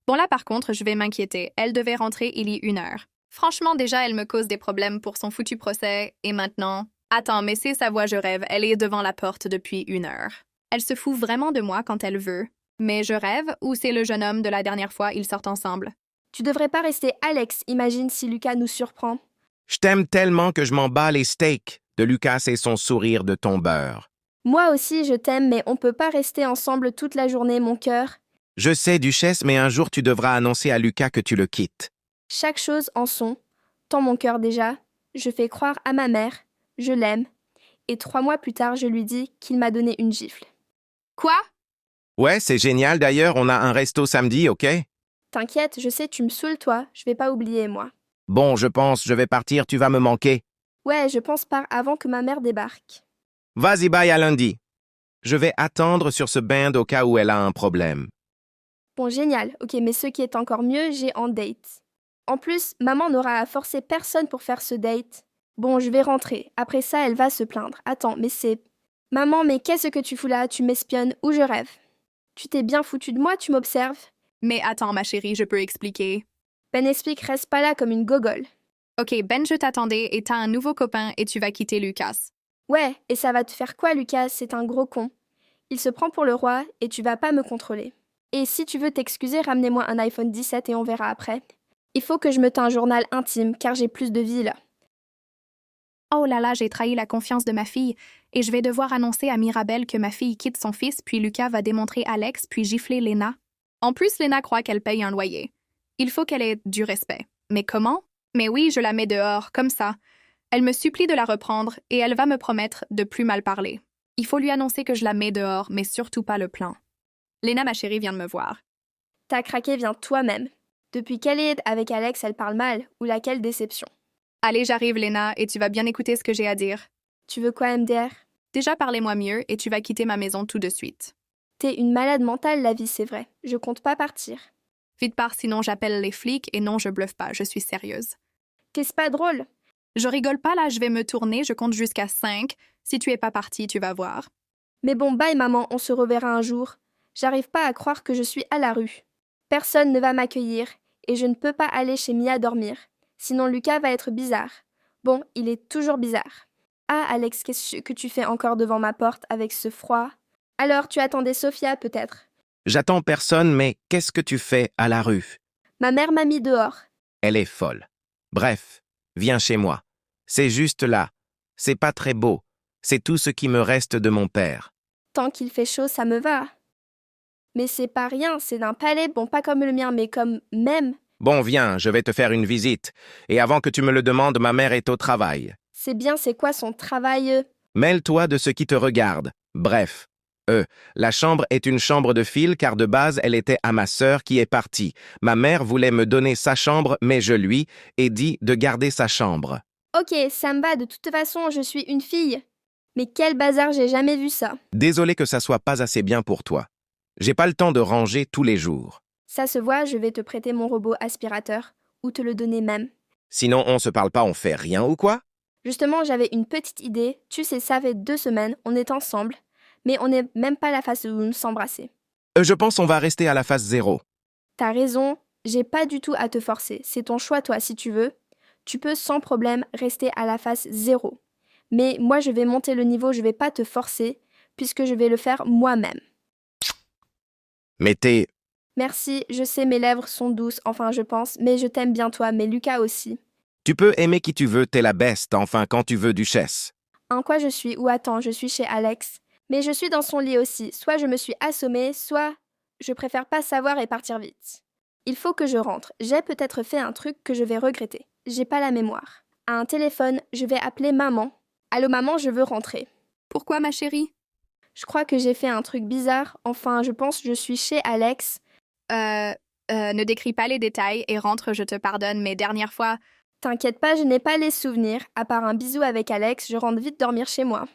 Bon là par contre, je vais m'inquiéter. Elle devait rentrer il y a 1 heure. Franchement, déjà, elle me cause des problèmes pour son foutu procès. Et maintenant... Attends, mais c'est sa voix, je rêve. Elle est devant la porte depuis 1 heure. Elle se fout vraiment de moi quand elle veut. Mais je rêve ou c'est le jeune homme de la dernière fois, ils sortent ensemble. Tu devrais pas rester Alex, imagine si Lucas nous surprend. Je t'aime tellement que je m'en bats les steaks de Lucas et son sourire de tombeur. Moi aussi, je t'aime, mais on peut pas rester ensemble toute la journée, mon cœur. Je sais, Duchesse, mais un jour tu devras annoncer à Lucas que tu le quittes. Chaque chose en son. Tant mon cœur déjà. Je fais croire à ma mère. Je l'aime. Et 3 mois plus tard, je lui dis qu'il m'a donné une gifle. Quoi? Ouais, c'est génial d'ailleurs, on a un resto samedi, ok? T'inquiète, je sais, tu me saoules, toi. Je vais pas oublier, moi. Bon, je pense, je vais partir, tu vas me manquer. Ouais, je pense par avant que ma mère débarque. Vas-y, bye à lundi. Je vais attendre sur ce band au cas où elle a un problème. Bon, génial. Ok, mais ce qui est encore mieux, j'ai en date. En plus, maman n'aura à forcer personne pour faire ce date. Bon, je vais rentrer. Après ça, elle va se plaindre. Attends, mais c'est... Maman, mais qu'est-ce que tu fous là? Tu m'espionnes ou je rêve? Tu t'es bien foutu de moi, tu m'observes? Mais attends, ma chérie, je peux expliquer. Ben explique, reste pas là comme une gogole. Ok, Ben, je t'attendais et t'as un nouveau copain et tu vas quitter Lucas. Ouais, et ça va te faire quoi, Lucas? C'est un gros con. Il se prend pour le roi et tu vas pas me contrôler. Et si tu veux t'excuser, ramenez-moi un iPhone 17 et on verra après. Il faut que je me tins un journal intime car j'ai plus de vie là. Oh là là, j'ai trahi la confiance de ma fille et je vais devoir annoncer à Mirabel que ma fille quitte son fils, puis Lucas va démontrer Alex, puis gifler Lena. En plus, Lena croit qu'elle paye un loyer. Il faut qu'elle ait du respect. Mais comment? Mais oui, je la mets dehors, comme ça. Elle me supplie de la reprendre et elle va me promettre de plus mal parler. Il faut lui annoncer que je la mets dehors, mais surtout pas le plan. Lena, ma chérie, vient de me voir. T'as craqué, viens toi-même. Depuis qu'elle est avec Alex, elle parle mal, ou laquelle déception. Allez, j'arrive, Lena, et tu vas bien écouter ce que j'ai à dire. Tu veux quoi, MDR? Déjà, parlez-moi mieux et tu vas quitter ma maison tout de suite. T'es une malade mentale, la vie, c'est vrai. Je compte pas partir. Vite part, sinon j'appelle les flics et non, je bluffe pas, je suis sérieuse. Qu'est-ce pas drôle? Je rigole pas là, je vais me tourner, je compte jusqu'à 5. Si tu es pas parti, tu vas voir. Mais bon, bye maman, on se reverra un jour. J'arrive pas à croire que je suis à la rue. Personne ne va m'accueillir, et je ne peux pas aller chez Mia dormir. Sinon Lucas va être bizarre. Bon, il est toujours bizarre. Ah, Alex, qu'est-ce que tu fais encore devant ma porte avec ce froid? Alors, tu attendais Sophia, peut-être? J'attends personne, mais qu'est-ce que tu fais à la rue? Ma mère m'a mis dehors. Elle est folle. Bref, viens chez moi. C'est juste là. C'est pas très beau. C'est tout ce qui me reste de mon père. Tant qu'il fait chaud, ça me va. Mais c'est pas rien, c'est d'un palais, bon, pas comme le mien, mais comme même. Bon, viens, je vais te faire une visite. Et avant que tu me le demandes, ma mère est au travail. C'est bien, c'est quoi son travail? Mêle-toi de ce qui te regarde. Bref. La chambre est une chambre de fil car de base, elle était à ma sœur qui est partie. Ma mère voulait me donner sa chambre, mais je lui ai dit de garder sa chambre. Ok, ça me va, de toute façon, je suis une fille. Mais quel bazar, j'ai jamais vu ça. Désolé que ça soit pas assez bien pour toi. J'ai pas le temps de ranger tous les jours. Ça se voit, je vais te prêter mon robot aspirateur, ou te le donner même. Sinon, on se parle pas, on fait rien ou quoi? Justement, j'avais une petite idée. Tu sais, ça fait 2 semaines, on est ensemble, mais on n'est même pas à la phase où nous s'embrasser. Je pense on va rester à la phase 0. T'as raison, j'ai pas du tout à te forcer. C'est ton choix, toi, si tu veux. Tu peux sans problème rester à la phase 0. Mais moi, je vais monter le niveau, je vais pas te forcer, puisque je vais le faire moi-même. Mais t'es... Merci, je sais, mes lèvres sont douces, enfin je pense, mais je t'aime bien toi, mais Lucas aussi. Tu peux aimer qui tu veux, t'es la best, enfin quand tu veux, duchesse. En quoi je suis? Ou attends, je suis chez Alex. Mais je suis dans son lit aussi. Soit je me suis assommée, soit je préfère pas savoir et partir vite. Il faut que je rentre. J'ai peut-être fait un truc que je vais regretter. J'ai pas la mémoire. À un téléphone, je vais appeler maman. Allô maman, je veux rentrer. Pourquoi, ma chérie? Je crois que j'ai fait un truc bizarre. Enfin, je pense que je suis chez Alex. Ne décris pas les détails et rentre, je te pardonne, mais dernière fois... T'inquiète pas, je n'ai pas les souvenirs. À part un bisou avec Alex, je rentre vite dormir chez moi.